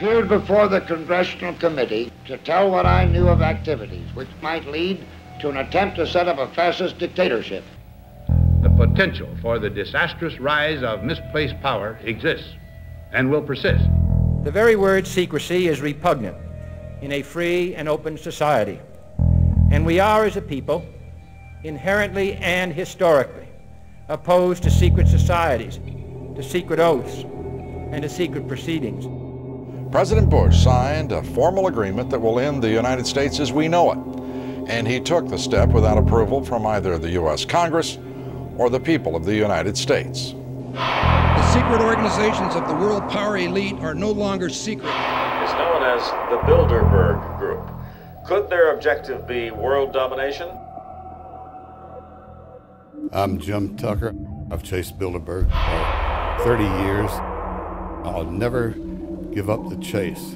appeared before the Congressional Committee to tell what I knew of activities which might lead to an attempt to set up a fascist dictatorship. The potential for the disastrous rise of misplaced power exists and will persist. The very word secrecy is repugnant in a free and open society, and we are, as a people, inherently and historically opposed to secret societies, to secret oaths, and to secret proceedings. President Bush signed a formal agreement that will end the United States as we know it, and he took the step without approval from either the U.S. Congress or the people of the United States. The secret organizations of the world power elite are no longer secret. It's known as the Bilderberg Group. Could their objective be world domination? I'm Jim Tucker. I've chased Bilderberg for 30 years. I'll never give up the chase.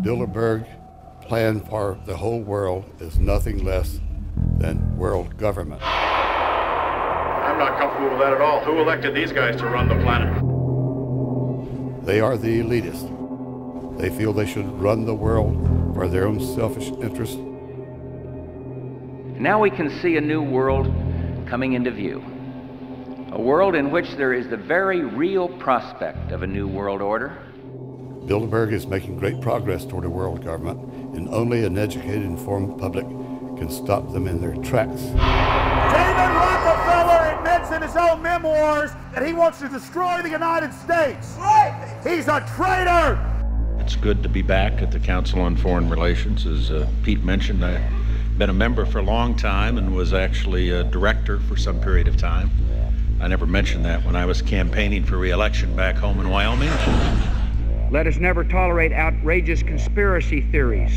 Bilderberg plan for the whole world is nothing less than world government. I'm not comfortable with that at all. Who elected these guys to run the planet? They are the elitists. They feel they should run the world for their own selfish interest. Now we can see a new world coming into view. A world in which there is the very real prospect of a new world order. Bilderberg is making great progress toward a world government, and only an educated, informed public can stop them in their tracks. David Rockefeller admits in his own memoirs that he wants to destroy the United States. Right. He's a traitor. It's good to be back at the Council on Foreign Relations. As Pete mentioned, I've been a member for a long time and was actually a director for some period of time. I never mentioned that when I was campaigning for re-election back home in Wyoming. Let us never tolerate outrageous conspiracy theories.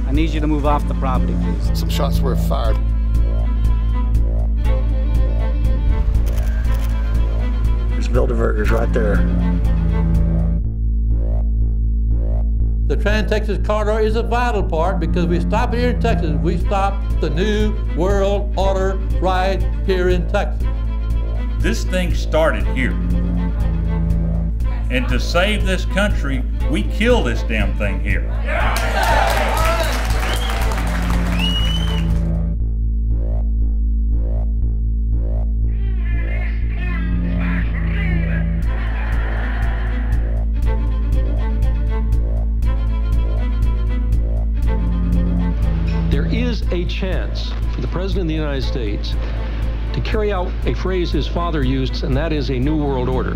I need you to move off the property, please. Some shots were fired. There's Bilderbergers right there. The Trans-Texas Corridor is a vital part because we stop it here in Texas. We stop the New World Order right here in Texas. This thing started here. And to save this country, we kill this damn thing here. There is a chance for the President of the United States to carry out a phrase his father used, and that is a New World Order.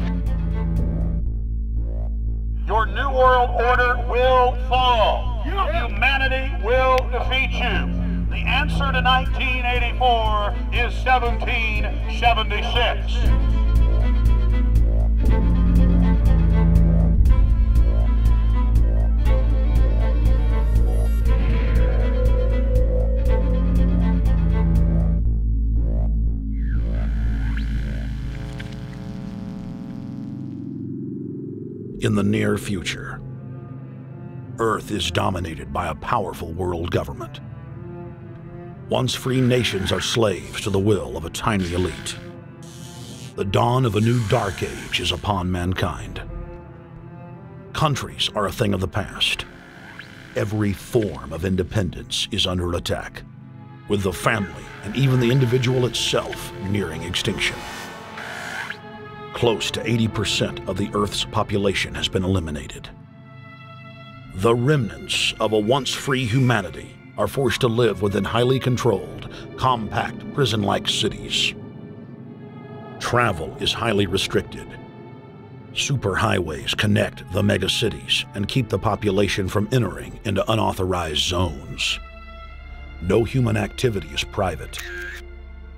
Your New World Order will fall. Humanity will defeat you. The answer to 1984 is 1776. In the near future, Earth is dominated by a powerful world government. Once free nations are slaves to the will of a tiny elite. The dawn of a new dark age is upon mankind. Countries are a thing of the past. Every form of independence is under attack, with the family and even the individual itself nearing extinction. Close to 80% of the Earth's population has been eliminated. The remnants of a once free humanity are forced to live within highly controlled, compact, prison-like cities. Travel is highly restricted. Superhighways connect the megacities and keep the population from entering into unauthorized zones. No human activity is private.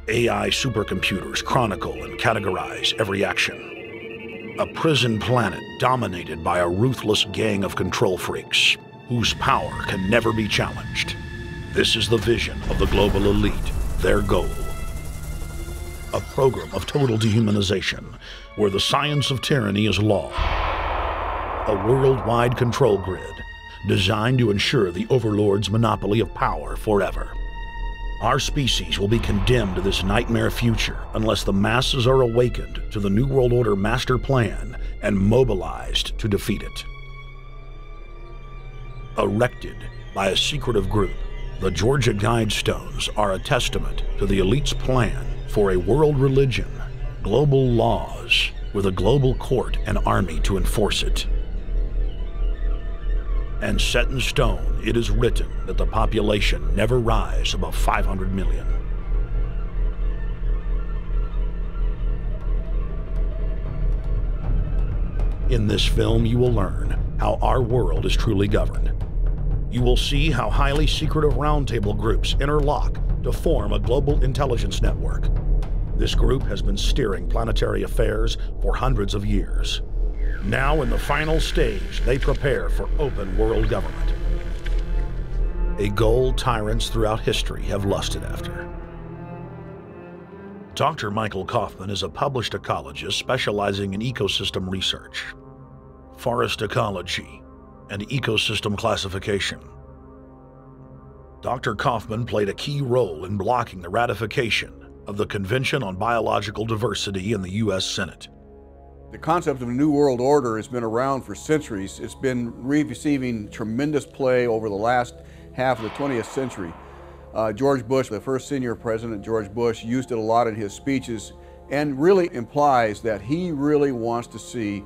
AI supercomputers chronicle and categorize every action. A prison planet dominated by a ruthless gang of control freaks whose power can never be challenged. This is the vision of the global elite, their goal. A program of total dehumanization where the science of tyranny is law. A worldwide control grid designed to ensure the overlord's monopoly of power forever. Our species will be condemned to this nightmare future unless the masses are awakened to the New World Order master plan and mobilized to defeat it. Erected by a secretive group, the Georgia Guidestones are a testament to the elite's plan for a world religion, global laws, with a global court and army to enforce it. And set in stone, it is written that the population never rise above 500 million. In this film, you will learn how our world is truly governed. You will see how highly secretive roundtable groups interlock to form a global intelligence network. This group has been steering planetary affairs for hundreds of years. Now, in the final stage, they prepare for open world government. A goal tyrants throughout history have lusted after. Dr. Michael Kaufman is a published ecologist specializing in ecosystem research, forest ecology, and ecosystem classification. Dr. Kaufman played a key role in blocking the ratification of the Convention on Biological Diversity in the U.S. Senate. The concept of a new world order has been around for centuries. It's been receiving tremendous play over the last half of the 20th century. George Bush, the first senior president, George Bush, used it a lot in his speeches and really implies that he really wants to see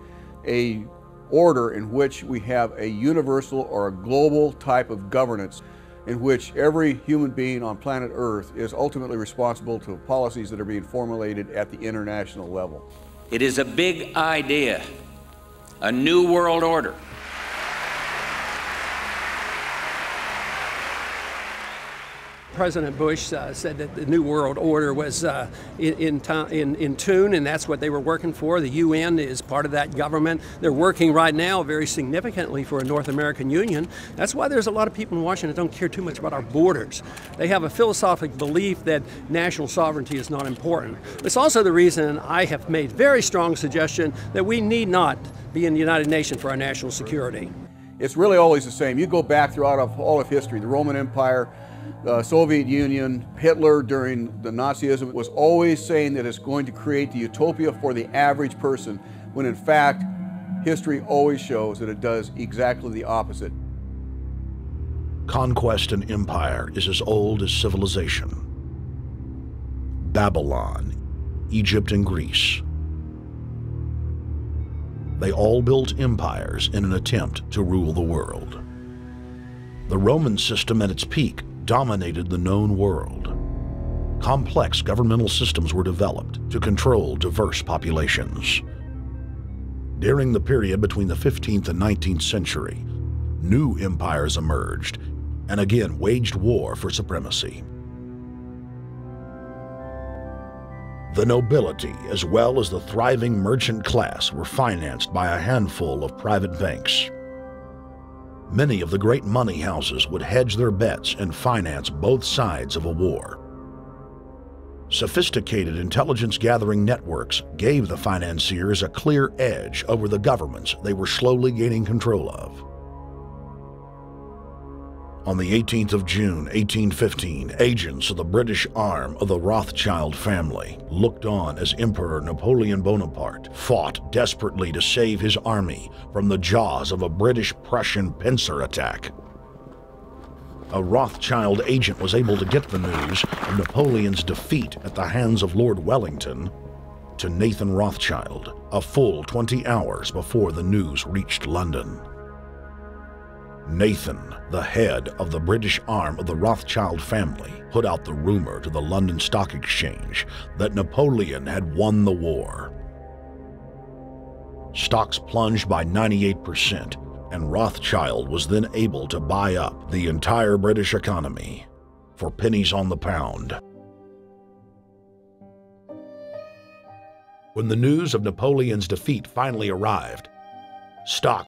a order in which we have a universal or a global type of governance in which every human being on planet Earth is ultimately responsible to policies that are being formulated at the international level. It is a big idea, a new world order. President Bush said that the New World Order was in tune, and that's what they were working for. The UN is part of that government. They're working right now very significantly for a North American Union. That's why there's a lot of people in Washington that don't care too much about our borders. They have a philosophical belief that national sovereignty is not important. It's also the reason I have made very strong suggestion that we need not be in the United Nations for our national security. It's really always the same. You go back throughout all of history, the Roman Empire, the Soviet Union, Hitler during the Nazism was always saying that it's going to create the utopia for the average person, when in fact, history always shows that it does exactly the opposite. Conquest and empire is as old as civilization. Babylon, Egypt, and Greece. They all built empires in an attempt to rule the world. The Roman system at its peak dominated the known world. Complex governmental systems were developed to control diverse populations. During the period between the 15th and 19th century, new empires emerged and again waged war for supremacy. The nobility, as well as the thriving merchant class, were financed by a handful of private banks. Many of the great money houses would hedge their bets and finance both sides of a war. Sophisticated intelligence-gathering networks gave the financiers a clear edge over the governments they were slowly gaining control of. On the 18th of June, 1815, agents of the British arm of the Rothschild family looked on as Emperor Napoleon Bonaparte fought desperately to save his army from the jaws of a British-Prussian pincer attack. A Rothschild agent was able to get the news of Napoleon's defeat at the hands of Lord Wellington to Nathan Rothschild a full 20 hours before the news reached London. Nathan, the head of the British arm of the Rothschild family, put out the rumor to the London Stock Exchange that Napoleon had won the war. Stocks plunged by 98%, and Rothschild was then able to buy up the entire British economy for pennies on the pound. When the news of Napoleon's defeat finally arrived, stock